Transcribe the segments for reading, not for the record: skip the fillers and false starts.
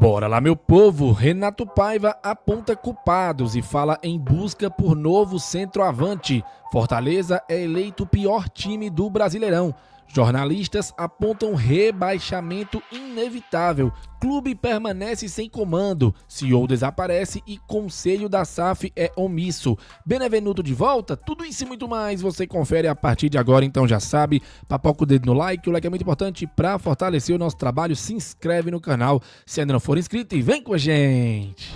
Bora lá, meu povo! Renato Paiva aponta culpados e fala em busca por novo centroavante. Fortaleza é eleito o pior time do Brasileirão. Jornalistas apontam rebaixamento inevitável. Clube permanece sem comando. CEO desaparece e conselho da SAF é omisso. Benevenuto de volta? Tudo isso e muito mais você confere a partir de agora, então já sabe. Papoca o dedo no like. O like é muito importante para fortalecer o nosso trabalho. Se inscreve no canal se ainda não for inscrito e vem com a gente!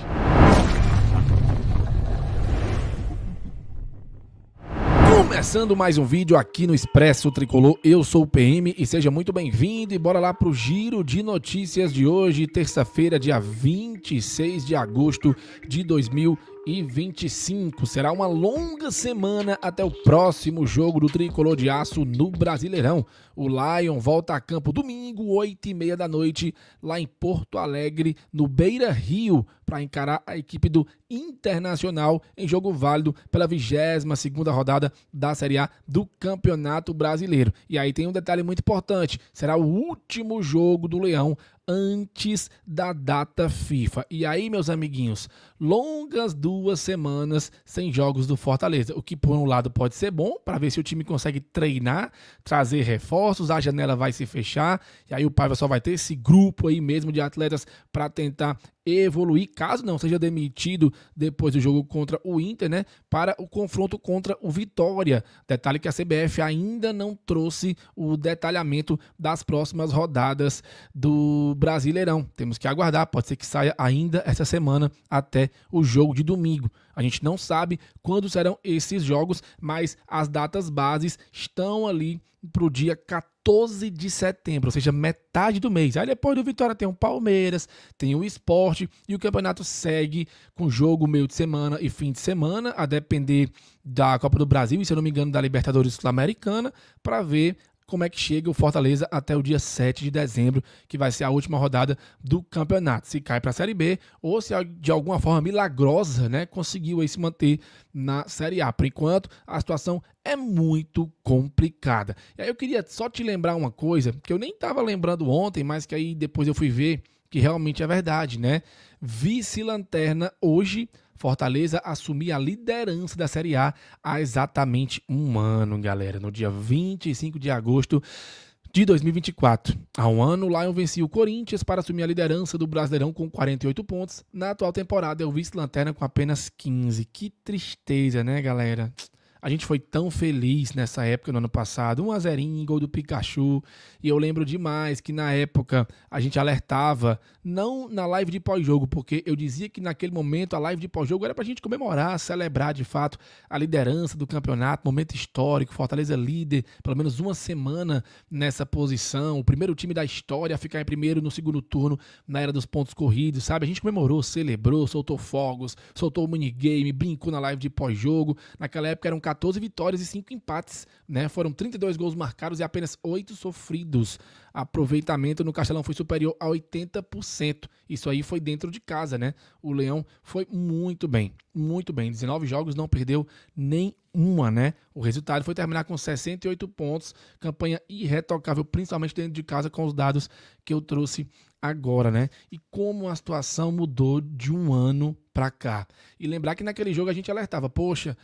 Começando mais um vídeo aqui no Expresso Tricolor, eu sou o PM e seja muito bem-vindo e bora lá pro giro de notícias de hoje, terça-feira, dia 26 de agosto de 2025. Será uma longa semana até o próximo jogo do Tricolor de Aço no Brasileirão. O Lion volta a campo domingo, 8h30 da noite, lá em Porto Alegre, no Beira Rio, para encarar a equipe do Internacional em jogo válido pela 22ª rodada da Série A do Campeonato Brasileiro. E aí tem um detalhe muito importante, será o último jogo do Leão antes da data FIFA. E aí, meus amiguinhos, longas 2 semanas sem jogos do Fortaleza, o que por um lado pode ser bom, para ver se o time consegue treinar, trazer reforços, a janela vai se fechar, e aí o Paiva só vai ter esse grupo aí mesmo de atletas para tentar evoluir, caso não seja demitido depois do jogo contra o Inter, né, para o confronto contra o Vitória. Detalhe que a CBF ainda não trouxe o detalhamento das próximas rodadas do Brasileirão. Temos que aguardar, pode ser que saia ainda essa semana até o jogo de domingo. A gente não sabe quando serão esses jogos, mas as datas bases estão ali para o dia 14 de setembro, ou seja, metade do mês. Aí depois do Vitória tem o Palmeiras, tem o Sport e o campeonato segue com jogo meio de semana e fim de semana, a depender da Copa do Brasil e, se eu não me engano, da Libertadores Sul-Americana, para ver como é que chega o Fortaleza até o dia 7 de dezembro, que vai ser a última rodada do campeonato. Se cai para a Série B ou se de alguma forma milagrosa, né, conseguiu aí se manter na Série A. Por enquanto, a situação é muito complicada. E aí eu queria só te lembrar uma coisa, que eu nem estava lembrando ontem, mas que aí depois eu fui ver que realmente é verdade, né? Vice-lanterna hoje, Fortaleza assumir a liderança da Série A há exatamente um ano, galera. No dia 25 de agosto de 2024. Há um ano, o Lion vencia o Corinthians para assumir a liderança do Brasileirão com 48 pontos. Na atual temporada, é o vice-lanterna com apenas 15. Que tristeza, né, galera? A gente foi tão feliz nessa época, no ano passado, 1-0, gol do Pikachu, e eu lembro demais que na época a gente alertava, não na live de pós-jogo, porque eu dizia que naquele momento a live de pós-jogo era pra gente comemorar, celebrar de fato a liderança do campeonato, momento histórico, Fortaleza líder, pelo menos uma semana nessa posição, o primeiro time da história a ficar em primeiro no segundo turno na era dos pontos corridos, sabe? A gente comemorou, celebrou, soltou fogos, soltou o minigame, brincou na live de pós-jogo, naquela época eram 14 vitórias e 5 empates, né? Foram 32 gols marcados e apenas 8 sofridos. Aproveitamento no Castelão foi superior a 80%. Isso aí foi dentro de casa, né? O Leão foi muito bem, muito bem. 19 jogos, não perdeu nenhuma, né? O resultado foi terminar com 68 pontos, campanha irretocável, principalmente dentro de casa, com os dados que eu trouxe agora, né? E como a situação mudou de um ano pra cá. E lembrar que naquele jogo a gente alertava, poxa,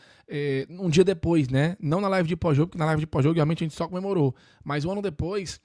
um dia depois, né? Não na live de pós-jogo, porque na live de pós-jogo realmente a gente só comemorou. Mas um ano depois,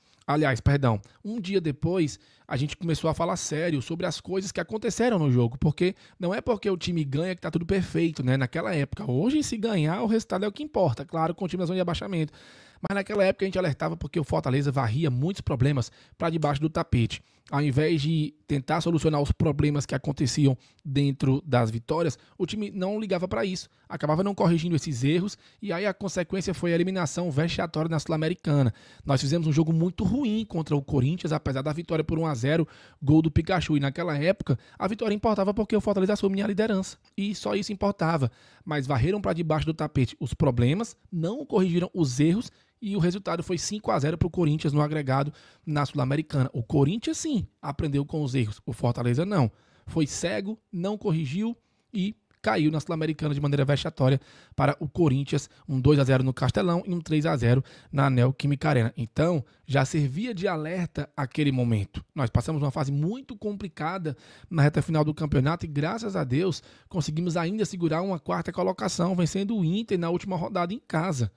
um dia depois, a gente começou a falar sério sobre as coisas que aconteceram no jogo, porque não é porque o time ganha que tá tudo perfeito, né? Naquela época. Hoje, se ganhar, o resultado é o que importa, claro, com o time na zona de abaixamento. Mas naquela época a gente alertava porque o Fortaleza varria muitos problemas para debaixo do tapete. Ao invés de tentar solucionar os problemas que aconteciam dentro das vitórias, o time não ligava para isso, acabava não corrigindo esses erros e aí a consequência foi a eliminação vexatória na Sul-Americana. Nós fizemos um jogo muito ruim contra o Corinthians, apesar da vitória por 1-0, gol do Pikachu. E naquela época, a vitória importava porque o Fortaleza assumia a liderança e só isso importava. Mas varreram para debaixo do tapete os problemas, não corrigiram os erros e o resultado foi 5-0 para o Corinthians no agregado na Sul-Americana. O Corinthians, sim, aprendeu com os erros. O Fortaleza, não. Foi cego, não corrigiu e caiu na Sul-Americana de maneira vexatória para o Corinthians, um 2-0 no Castelão e um 3-0 na Neoquímica Arena. Então, já servia de alerta aquele momento. Nós passamos uma fase muito complicada na reta final do campeonato e, graças a Deus, conseguimos ainda segurar uma quarta colocação, vencendo o Inter na última rodada em casa.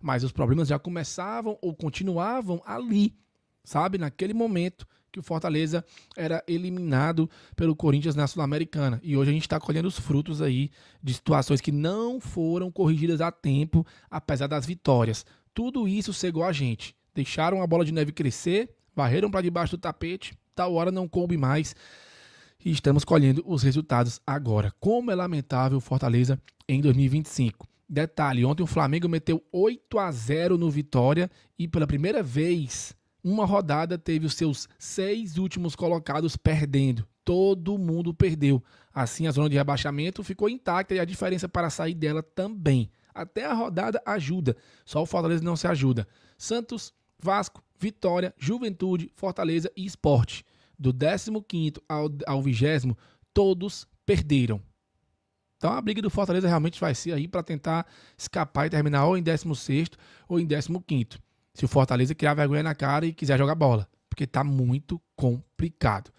Mas os problemas já começavam ou continuavam ali, sabe? Naquele momento que o Fortaleza era eliminado pelo Corinthians na Sul-Americana. E hoje a gente está colhendo os frutos aí de situações que não foram corrigidas a tempo, apesar das vitórias. Tudo isso cegou a gente. Deixaram a bola de neve crescer, varreram para debaixo do tapete, tal hora não coube mais. E estamos colhendo os resultados agora. Como é lamentável o Fortaleza em 2025. Detalhe, ontem o Flamengo meteu 8-0 no Vitória e pela primeira vez uma rodada teve os seus 6 últimos colocados perdendo. Todo mundo perdeu. Assim, a zona de rebaixamento ficou intacta e a diferença para sair dela também. Até a rodada ajuda, só o Fortaleza não se ajuda. Santos, Vasco, Vitória, Juventude, Fortaleza e Sport. Do 15º ao 20º, todos perderam. Então a briga do Fortaleza realmente vai ser aí para tentar escapar e terminar ou em 16º ou em 15º. Se o Fortaleza criar vergonha na cara e quiser jogar bola, porque tá muito complicado.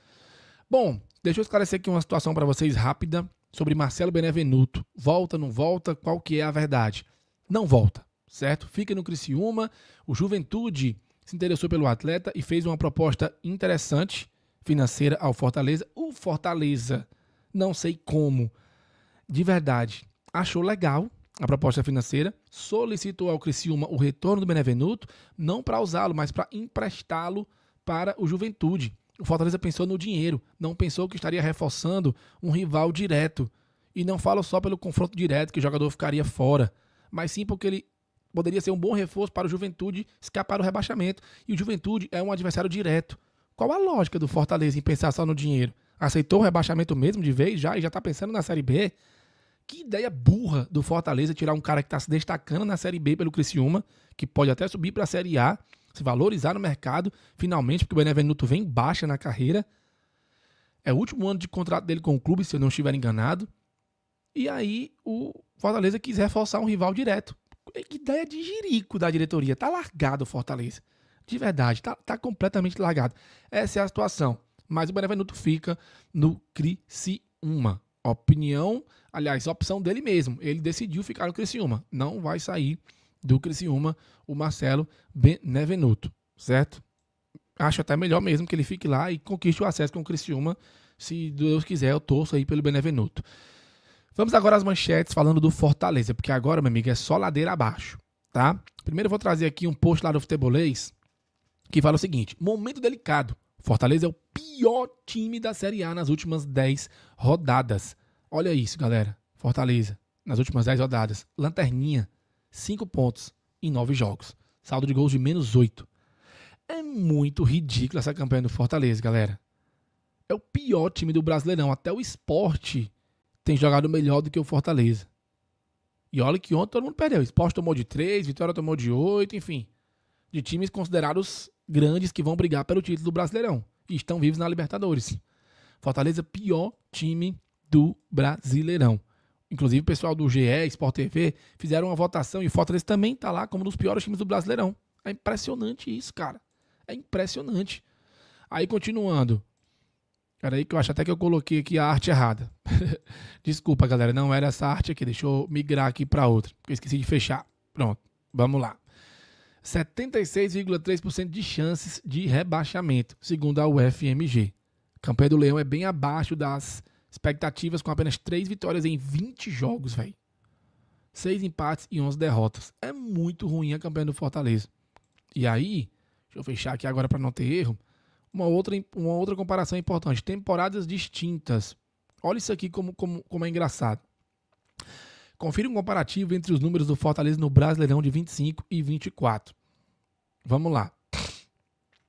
Bom, deixa eu esclarecer aqui uma situação para vocês rápida sobre Marcelo Benevenuto. Volta, não volta? Qual que é a verdade? Não volta, certo? Fica no Criciúma. O Juventude se interessou pelo atleta e fez uma proposta interessante financeira ao Fortaleza. O Fortaleza, não sei como, de verdade, achou legal a proposta financeira, solicitou ao Criciúma o retorno do Benevenuto, não para usá-lo, mas para emprestá-lo para o Juventude. O Fortaleza pensou no dinheiro, não pensou que estaria reforçando um rival direto. E não falo só pelo confronto direto, que o jogador ficaria fora, mas sim porque ele poderia ser um bom reforço para o Juventude escapar do rebaixamento. E o Juventude é um adversário direto. Qual a lógica do Fortaleza em pensar só no dinheiro? Aceitou o rebaixamento mesmo de vez já e já está pensando na Série B? Que ideia burra do Fortaleza tirar um cara que está se destacando na Série B pelo Criciúma, que pode até subir para a Série A, se valorizar no mercado, finalmente, porque o Benevenuto vem baixa na carreira. É o último ano de contrato dele com o clube, se eu não estiver enganado. E aí o Fortaleza quis reforçar um rival direto. Que ideia de jirico da diretoria. Tá largado o Fortaleza. De verdade, tá completamente largado. Essa é a situação. Mas o Benevenuto fica no Criciúma. Opinião, aliás, opção dele mesmo. Ele decidiu ficar no Criciúma. Não vai sair do Criciúma o Marcelo Benevenuto, certo? Acho até melhor mesmo que ele fique lá e conquiste o acesso com o Criciúma. Se Deus quiser, eu torço aí pelo Benevenuto. Vamos agora às manchetes falando do Fortaleza, porque agora, meu amigo, é só ladeira abaixo, tá? Primeiro eu vou trazer aqui um post lá do Futebolês que fala o seguinte: momento delicado. Fortaleza é o pior time da Série A nas últimas 10 rodadas. Olha isso, galera. Fortaleza, nas últimas 10 rodadas. Lanterninha, 5 pontos em 9 jogos. Saldo de gols de -8. É muito ridículo essa campanha do Fortaleza, galera. É o pior time do Brasileirão. Até o Sport tem jogado melhor do que o Fortaleza. E olha que ontem todo mundo perdeu. O Sport tomou de 3, Vitória tomou de 8, enfim. De times considerados grandes que vão brigar pelo título do Brasileirão. E estão vivos na Libertadores. Fortaleza, pior time do Brasileirão. Inclusive o pessoal do GE, Sport TV, fizeram uma votação e o Fortaleza também está lá como um dos piores times do Brasileirão. É impressionante isso, cara. É impressionante. Aí, continuando. Peraí que eu acho até que eu coloquei aqui a arte errada. Desculpa, galera, não era essa arte aqui. Deixa eu migrar aqui para outra, porque eu esqueci de fechar. Pronto, vamos lá. 76,3% de chances de rebaixamento, segundo a UFMG. A campanha do Leão é bem abaixo das expectativas, com apenas 3 vitórias em 20 jogos, velho. 6 empates e 11 derrotas. É muito ruim a campanha do Fortaleza. E aí, deixa eu fechar aqui agora para não ter erro. Uma outra comparação importante. Temporadas distintas. Olha isso aqui como é engraçado. Confira um comparativo entre os números do Fortaleza no Brasileirão de 25 e 24. Vamos lá.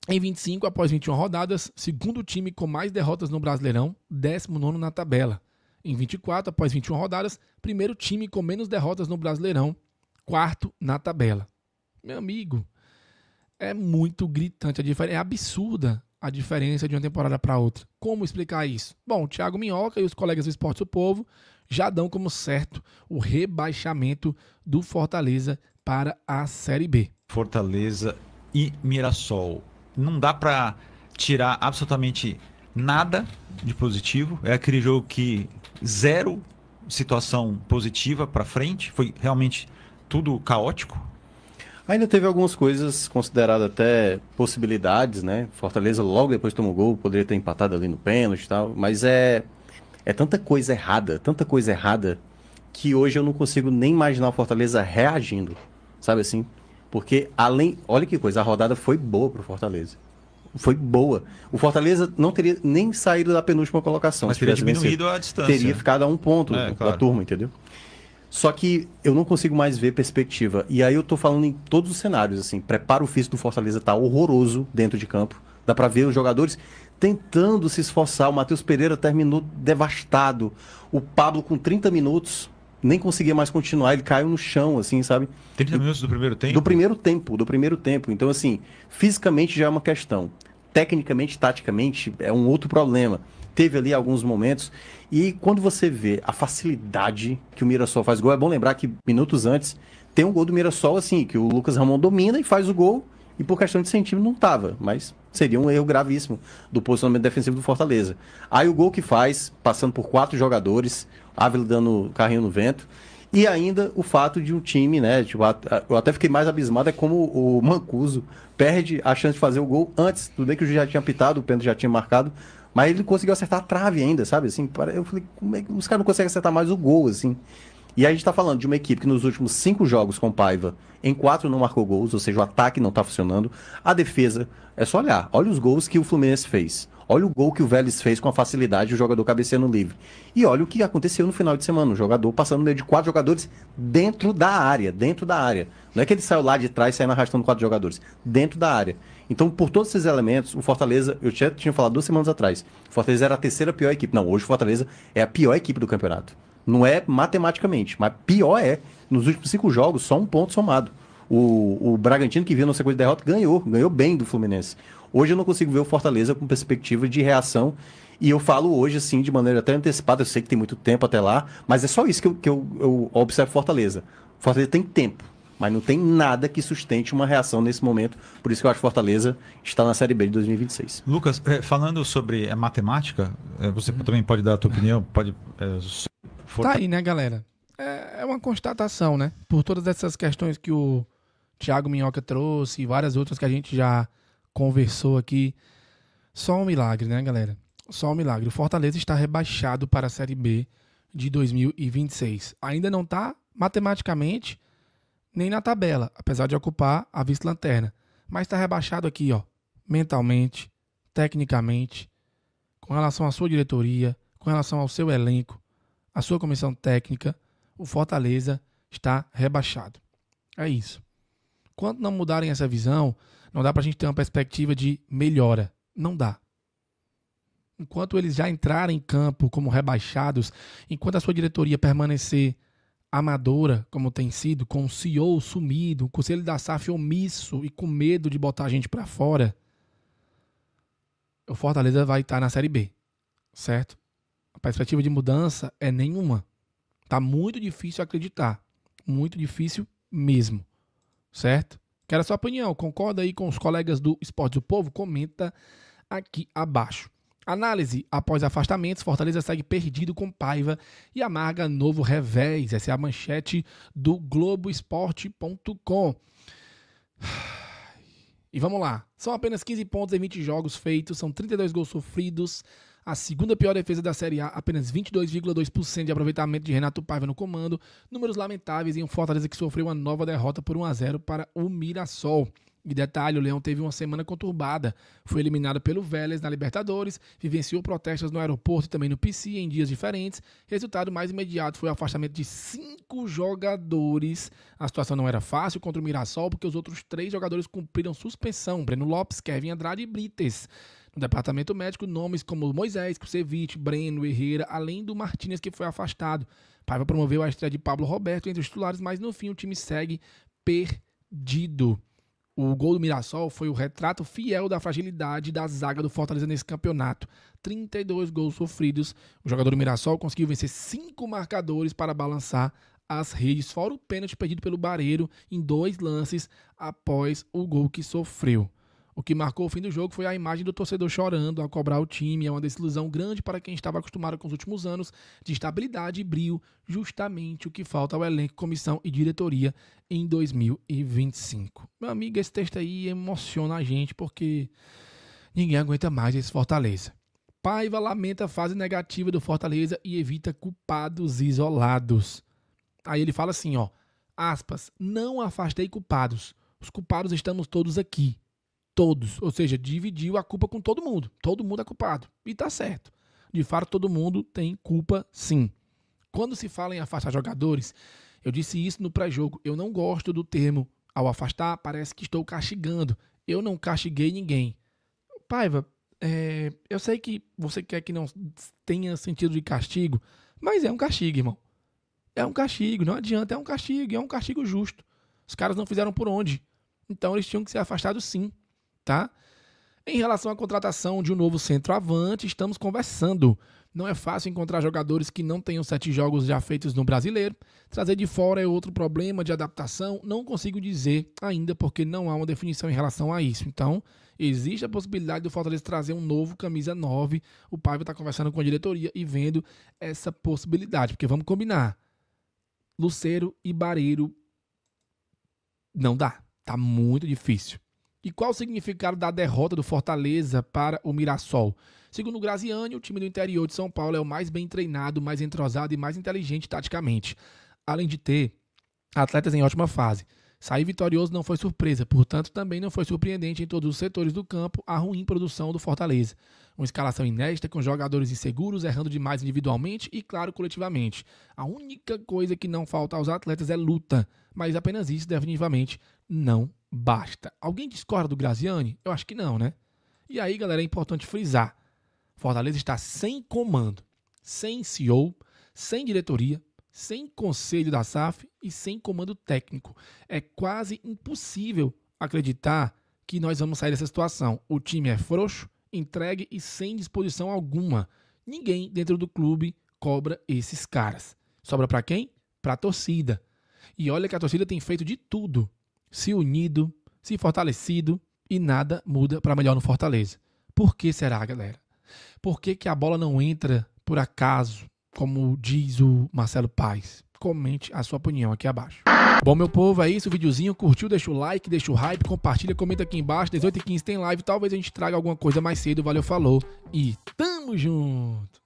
Em 25, após 21 rodadas, segundo time com mais derrotas no Brasileirão, 19º na tabela. Em 24, após 21 rodadas, primeiro time com menos derrotas no Brasileirão, 4º na tabela. Meu amigo, é muito gritante a diferença, é absurda a diferença de uma temporada para outra. Como explicar isso? Bom, o Thiago Minhoca e os colegas do Esporte do Povo já dão como certo o rebaixamento do Fortaleza para a Série B. Fortaleza e Mirassol. Não dá para tirar absolutamente nada de positivo. É aquele jogo que zero situação positiva para frente. Foi realmente tudo caótico. Ainda teve algumas coisas consideradas até possibilidades, né? Fortaleza logo depois tomou gol, poderia ter empatado ali no pênalti e tal, mas é tanta coisa errada, que hoje eu não consigo nem imaginar o Fortaleza reagindo, sabe assim? Porque olha que coisa, a rodada foi boa pro Fortaleza. Foi boa. O Fortaleza não teria nem saído da penúltima colocação. Mas teria diminuído a distância. Teria ficado a um ponto da turma, entendeu? Só que eu não consigo mais ver perspectiva. E aí eu tô falando em todos os cenários, assim. Preparo físico do Fortaleza tá horroroso dentro de campo. Dá pra ver os jogadores tentando se esforçar. O Matheus Pereira terminou devastado. O Pablo com 30 minutos nem conseguia mais continuar. Ele caiu no chão, assim, sabe? 30 minutos do primeiro tempo? Do primeiro tempo. Então, assim, fisicamente já é uma questão. Tecnicamente, taticamente, é um outro problema. Teve ali alguns momentos. E quando você vê a facilidade que o Mirassol faz gol, é bom lembrar que minutos antes tem um gol do Mirassol, assim, que o Lucas Ramon domina e faz o gol, e por questão de centímetro não tava, mas seria um erro gravíssimo do posicionamento defensivo do Fortaleza. Aí o gol que faz, passando por 4 jogadores, Ávila dando carrinho no vento, e ainda o fato de um time, né, tipo, eu até fiquei mais abismado, é como o Mancuso perde a chance de fazer o gol antes, tudo bem que o juiz já tinha apitado, o pênalti já tinha marcado, mas ele conseguiu acertar a trave ainda, sabe? Assim, eu falei, como é que os caras não conseguem acertar mais o gol, assim? E aí a gente tá falando de uma equipe que nos últimos 5 jogos com Paiva, em 4 não marcou gols, ou seja, o ataque não tá funcionando. A defesa, é só olhar. Olha os gols que o Fluminense fez. Olha o gol que o Vélez fez com a facilidade, o jogador cabeceando livre. E olha o que aconteceu no final de semana, o jogador passando no meio de 4 jogadores dentro da área. Não é que ele saiu lá de trás saindo arrastando 4 jogadores, dentro da área. Então, por todos esses elementos, o Fortaleza, eu tinha falado 2 semanas atrás, o Fortaleza era a terceira pior equipe. Não, hoje o Fortaleza é a pior equipe do campeonato. Não é matematicamente, mas pior é, nos últimos 5 jogos, só um ponto somado. O Bragantino, que vinha na sequência de derrota, ganhou bem do Fluminense. Hoje eu não consigo ver o Fortaleza com perspectiva de reação, e eu falo hoje, assim, de maneira até antecipada, eu sei que tem muito tempo até lá, mas é só isso que eu observo Fortaleza. Fortaleza tem tempo, mas não tem nada que sustente uma reação nesse momento, por isso que eu acho que Fortaleza está na Série B de 2026. Lucas, falando sobre a matemática, você também pode dar a tua opinião, Tá aí, né, galera? É uma constatação, né? Por todas essas questões que o Thiago Minhoca trouxe e várias outras que a gente já conversou aqui. Só um milagre, né, galera? Só um milagre. O Fortaleza está rebaixado para a Série B de 2026. Ainda não está matematicamente nem na tabela, apesar de ocupar a vice-lanterna. Mas está rebaixado aqui, ó, mentalmente, tecnicamente, com relação à sua diretoria, com relação ao seu elenco, a sua comissão técnica. O Fortaleza está rebaixado. É isso. Quando não mudarem essa visão, não dá pra gente ter uma perspectiva de melhora. Não dá. Enquanto eles já entrarem em campo como rebaixados, enquanto a sua diretoria permanecer amadora, como tem sido, com o CEO sumido, o conselho da SAF omisso e com medo de botar a gente pra fora, o Fortaleza vai estar na Série B. Certo? A perspectiva de mudança é nenhuma. Tá muito difícil acreditar. Muito difícil mesmo. Certo? Quero a sua opinião. Concorda aí com os colegas do Esporte do Povo? Comenta aqui abaixo. Análise. Após afastamentos, Fortaleza segue perdido com Paiva e amarga novo revés. Essa é a manchete do Globoesporte.com. E vamos lá. São apenas 15 pontos em 20 jogos feitos. São 32 gols sofridos. A segunda pior defesa da Série A, apenas 22,2% de aproveitamento de Renato Paiva no comando. Números lamentáveis em um Fortaleza que sofreu uma nova derrota por 1-0 para o Mirassol. E detalhe, o Leão teve uma semana conturbada. Foi eliminado pelo Vélez na Libertadores, vivenciou protestos no aeroporto e também no PC em dias diferentes. Resultado mais imediato foi o afastamento de 5 jogadores. A situação não era fácil contra o Mirassol, porque os outros 3 jogadores cumpriram suspensão. Breno Lopes, Kevin Andrade e Brites. No departamento médico, nomes como Moisés, Kusevich, Breno, Herrera, além do Martínez, que foi afastado. Paiva promoveu a estreia de Pablo Roberto entre os titulares, mas no fim o time segue perdido. O gol do Mirassol foi o retrato fiel da fragilidade da zaga do Fortaleza nesse campeonato. 32 gols sofridos. O jogador do Mirassol conseguiu vencer 5 marcadores para balançar as redes, fora o pênalti perdido pelo Barreiro em 2 lances após o gol que sofreu. O que marcou o fim do jogo foi a imagem do torcedor chorando ao cobrar o time. É uma desilusão grande para quem estava acostumado com os últimos anos de estabilidade e brio, justamente o que falta ao elenco, comissão e diretoria em 2025. Meu amigo, esse texto aí emociona a gente porque ninguém aguenta mais esse Fortaleza. Paiva lamenta a fase negativa do Fortaleza e evita culpados isolados. Aí ele fala assim, ó, aspas, não afastei culpados. Os culpados estamos todos aqui. Todos, ou seja, dividiu a culpa com todo mundo. Todo mundo é culpado. E tá certo. De fato, todo mundo tem culpa, sim. Quando se fala em afastar jogadores, eu disse isso no pré-jogo. Eu não gosto do termo. Ao afastar, parece que estou castigando. Eu não castiguei ninguém. Paiva, eu sei que você quer que não tenha sentido de castigo, mas é um castigo, irmão. É um castigo, não adianta, é um castigo. E é um castigo justo. Os caras não fizeram por onde. Então eles tinham que ser afastados, sim. Tá? Em relação à contratação de um novo centroavante, estamos conversando. Não é fácil encontrar jogadores que não tenham 7 jogos já feitos no Brasileiro. Trazer de fora é outro problema de adaptação. Não consigo dizer ainda porque não há uma definição em relação a isso. Então, existe a possibilidade do Fortaleza trazer um novo camisa 9. O Paiva está conversando com a diretoria e vendo essa possibilidade. Porque vamos combinar. Lucero e Barreiro não dá. Tá muito difícil. E qual o significado da derrota do Fortaleza para o Mirassol? Segundo o Graziani, o time do interior de São Paulo é o mais bem treinado, mais entrosado e mais inteligente taticamente. Além de ter atletas em ótima fase. Sair vitorioso não foi surpresa, portanto também não foi surpreendente em todos os setores do campo a ruim produção do Fortaleza. Uma escalação inédita com jogadores inseguros, errando demais individualmente e, claro, coletivamente. A única coisa que não falta aos atletas é luta, mas apenas isso definitivamente não basta. Alguém discorda do Graziani? Eu acho que não, né? E aí, galera, é importante frisar. Fortaleza está sem comando, sem CEO, sem diretoria, sem conselho da SAF e sem comando técnico. É quase impossível acreditar que nós vamos sair dessa situação. O time é frouxo, entregue e sem disposição alguma. Ninguém dentro do clube cobra esses caras. Sobra para quem? Para a torcida. E olha que a torcida tem feito de tudo. Se unido, se fortalecido e nada muda para melhor no Fortaleza. Por que será, galera? Por que a bola não entra por acaso, como diz o Marcelo Paes? Comente a sua opinião aqui abaixo. Bom, meu povo, é isso. O videozinho curtiu, deixa o like, deixa o hype, compartilha, comenta aqui embaixo. 18h15 tem live, talvez a gente traga alguma coisa mais cedo. Valeu, falou e tamo junto!